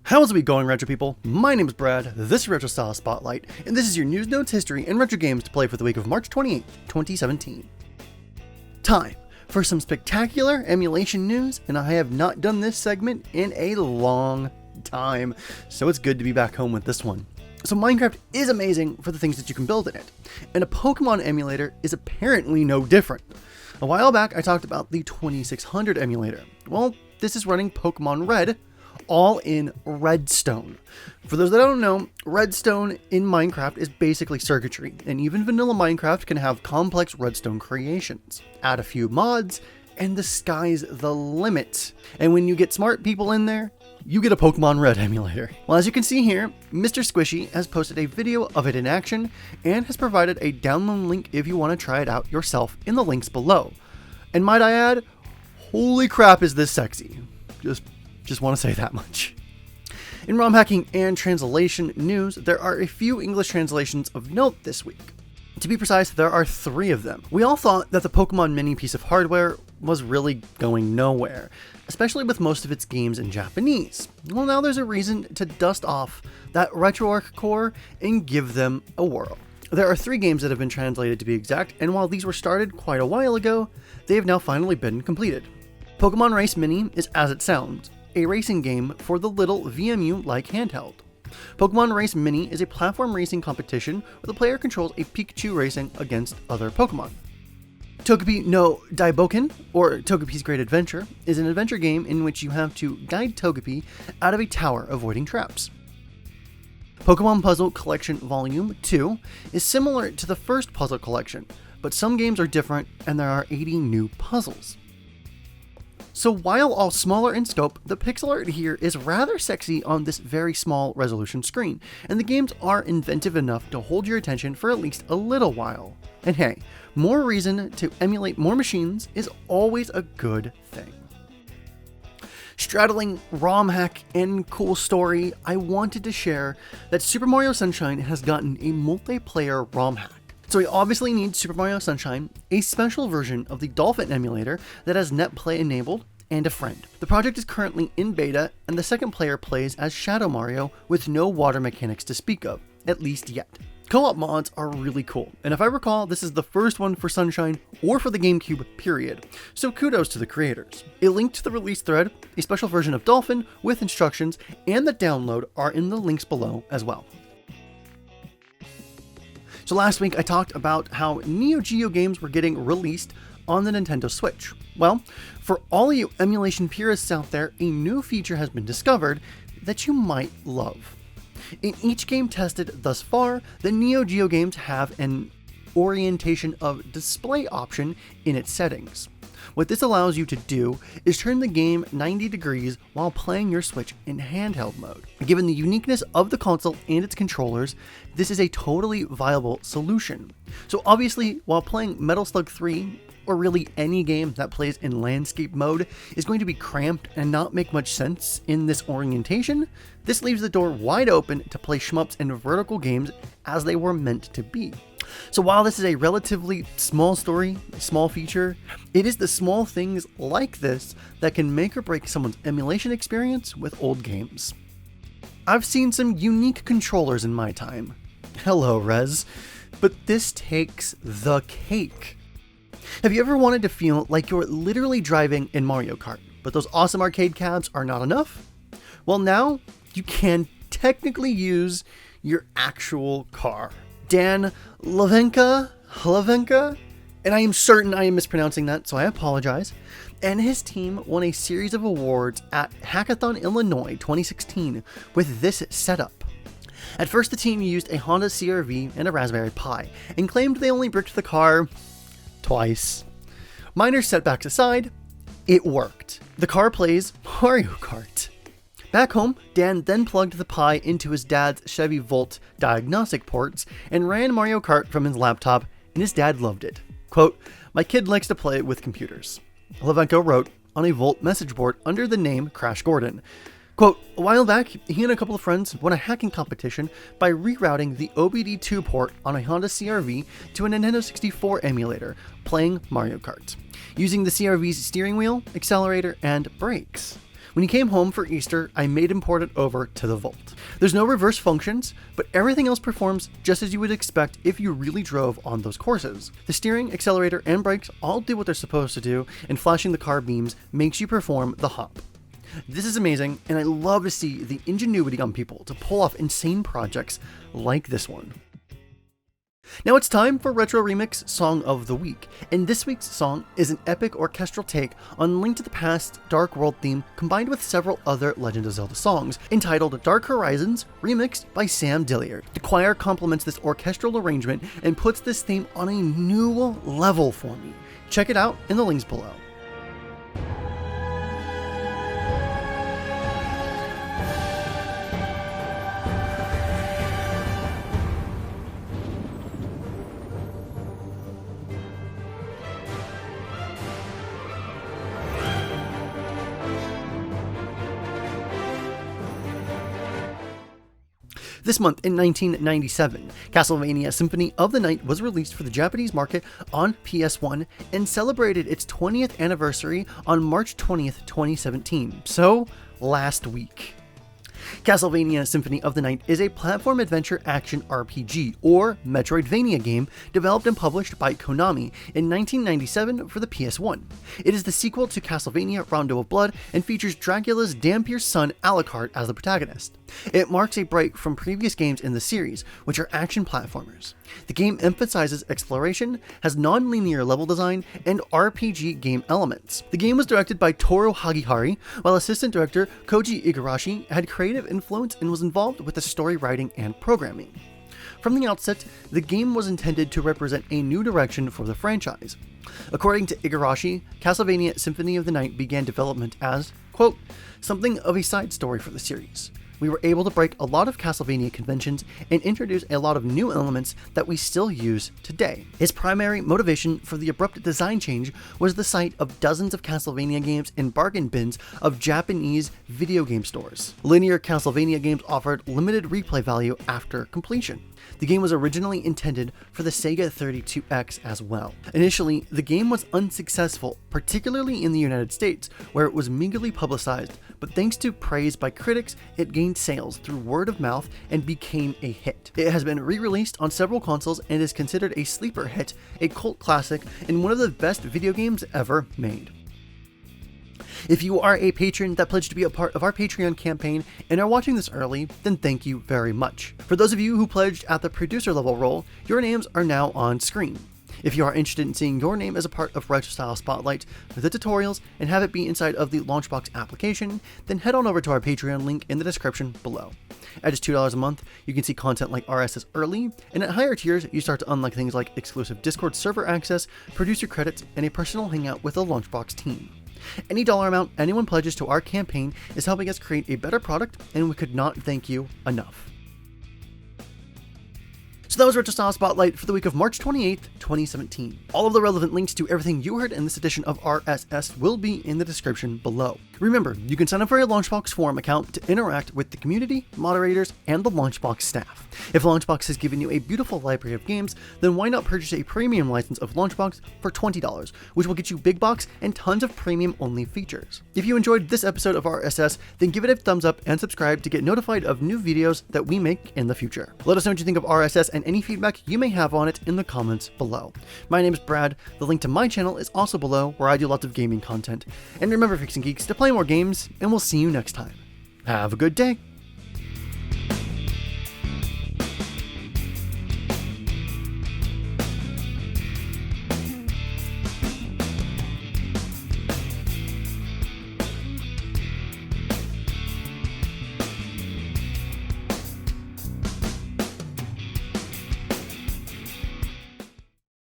How's it be going, Retro people? My name is Brad, this is Retro Style Spotlight, and this is your news, notes, history, and retro games to play for the week of March 28th, 2017. Time for some spectacular emulation news, and I have not done this segment in a long time, so it's good to be back home with this one. So Minecraft is amazing for the things that you can build in it, and a Pokemon emulator is apparently no different. A while back I talked about the 2600 emulator. Well, this is running Pokemon Red, all in redstone. For those that don't know, redstone in Minecraft is basically circuitry, and even vanilla Minecraft can have complex redstone creations. Add a few mods, and the sky's the limit. And when you get smart people in there, you get a Pokemon Red emulator. Well, as you can see here, Mr. Squishy has posted a video of it in action, and has provided a download link if you want to try it out yourself in the links below. And might I add, holy crap is this sexy. Just want to say that much. In ROM hacking and translation news, there are a few English translations of note this week. To be precise, there are 3 of them. We all thought that the Pokemon Mini piece of hardware was really going nowhere, especially with most of its games in Japanese. Well, now there's a reason to dust off that RetroArch core and give them a whirl. There are 3 games that have been translated to be exact, and while these were started quite a while ago, they have now finally been completed. Pokemon Race Mini is as it sounds, a racing game for the little VMU-like handheld. Pokemon Race Mini is a platform racing competition where the player controls a Pikachu racing against other Pokemon. Togepi no Daiboken, or Togepi's Great Adventure, is an adventure game in which you have to guide Togepi out of a tower avoiding traps. Pokemon Puzzle Collection Volume 2 is similar to the first puzzle collection, but some games are different and there are 80 new puzzles. So while all smaller in scope, the pixel art here is rather sexy on this very small resolution screen, and the games are inventive enough to hold your attention for at least a little while. And hey, more reason to emulate more machines is always a good thing. Straddling ROM hack and cool story, I wanted to share that Super Mario Sunshine has gotten a multiplayer ROM hack. So we obviously need Super Mario Sunshine, a special version of the Dolphin emulator that has NetPlay enabled, and a friend. The project is currently in beta, and the second player plays as Shadow Mario with no water mechanics to speak of, at least yet. Co-op mods are really cool, and if I recall, this is the first one for Sunshine or for the GameCube period, so kudos to the creators. A link to the release thread, a special version of Dolphin with instructions, and the download are in the links below as well. So last week I talked about how Neo Geo games were getting released on the Nintendo Switch. Well, for all you emulation purists out there, a new feature has been discovered that you might love. In each game tested thus far, the Neo Geo games have an orientation of display option in its settings. What this allows you to do is turn the game 90 degrees while playing your Switch in handheld mode. Given the uniqueness of the console and its controllers, this is a totally viable solution. So obviously, while playing Metal Slug 3, or really any game that plays in landscape mode, is going to be cramped and not make much sense in this orientation, this leaves the door wide open to play shmups and vertical games as they were meant to be. So while this is a relatively small story, a small feature, it is the small things like this that can make or break someone's emulation experience with old games. I've seen some unique controllers in my time. Hello, Rez. But this takes the cake. Have you ever wanted to feel like you're literally driving in Mario Kart, but those awesome arcade cabs are not enough? Well, now you can technically use your actual car. Dan Lavenka, and I am certain I am mispronouncing that, so I apologize, and his team won a series of awards at Hackathon Illinois 2016 with this setup. At first, the team used a Honda CR-V and a Raspberry Pi, and claimed they only bricked the car twice. Minor setbacks aside, it worked. The car plays Mario Kart. Back home, Dan then plugged the Pi into his dad's Chevy Volt diagnostic ports and ran Mario Kart from his laptop, and his dad loved it. Quote, "My kid likes to play with computers," Levenko wrote on a Volt message board under the name Crash Gordon. Quote, "A while back, he and a couple of friends won a hacking competition by rerouting the OBD2 port on a Honda CR-V to a Nintendo 64 emulator, playing Mario Kart, using the CR-V's steering wheel, accelerator, and brakes. When he came home for Easter, I made him port it over to the Vault. There's no reverse functions, but everything else performs just as you would expect if you really drove on those courses. The steering, accelerator, and brakes all do what they're supposed to do, and flashing the car beams makes you perform the hop. This is amazing, and I love to see the ingenuity on people to pull off insane projects like this one. Now it's time for Retro Remix Song of the Week, and this week's song is an epic orchestral take on Link to the Past's Dark World theme combined with several other Legend of Zelda songs, entitled Dark Horizons, remixed by Sam Dilliard. The choir complements this orchestral arrangement and puts this theme on a new level for me. Check it out in the links below. This month in 1997, Castlevania Symphony of the Night was released for the Japanese market on PS1 and celebrated its 20th anniversary on March 20th, 2017, so last week. Castlevania Symphony of the Night is a platform adventure action RPG, or Metroidvania game, developed and published by Konami in 1997 for the PS1. It is the sequel to Castlevania Rondo of Blood and features Dracula's damn-pierced son Alucard as the protagonist. It marks a break from previous games in the series, which are action platformers. The game emphasizes exploration, has non-linear level design, and RPG game elements. The game was directed by Toru Hagihari, while assistant director Koji Igarashi had creative influence and was involved with the story writing and programming. From the outset, the game was intended to represent a new direction for the franchise. According to Igarashi, Castlevania Symphony of the Night began development as, quote, something of a side story for the series. We were able to break a lot of Castlevania conventions and introduce a lot of new elements that we still use today. His primary motivation for the abrupt design change was the sight of dozens of Castlevania games in bargain bins of Japanese video game stores. Linear Castlevania games offered limited replay value after completion. The game was originally intended for the Sega 32X as well. Initially, the game was unsuccessful, particularly in the United States, where it was meagerly publicized, but thanks to praise by critics, it gained sales through word of mouth and became a hit. It has been re-released on several consoles and is considered a sleeper hit, a cult classic, and one of the best video games ever made. If you are a patron that pledged to be a part of our Patreon campaign and are watching this early, then thank you very much. For those of you who pledged at the producer level role, your names are now on screen. If you are interested in seeing your name as a part of Retro Style Spotlight with the tutorials and have it be inside of the Launchbox application, then head on over to our Patreon link in the description below. At just $2 a month, you can see content like RSS early, and at higher tiers, you start to unlock things like exclusive Discord server access, producer credits, and a personal hangout with the Launchbox team. Any dollar amount anyone pledges to our campaign is helping us create a better product, and we could not thank you enough. So that was Retro Style Spotlight for the week of March 28th, 2017. All of the relevant links to everything you heard in this edition of RSS will be in the description below. Remember, you can sign up for a Launchbox forum account to interact with the community, moderators, and the Launchbox staff. If Launchbox has given you a beautiful library of games, then why not purchase a premium license of Launchbox for $20, which will get you big box and tons of premium-only features. If you enjoyed this episode of RSS, then give it a thumbs up and subscribe to get notified of new videos that we make in the future. Let us know what you think of RSS and any feedback you may have on it in the comments below. My name is Brad. The link to my channel is also below, where I do lots of gaming content. And remember, Freaks and Geeks, to play more games, and we'll see you next time. Have a good day.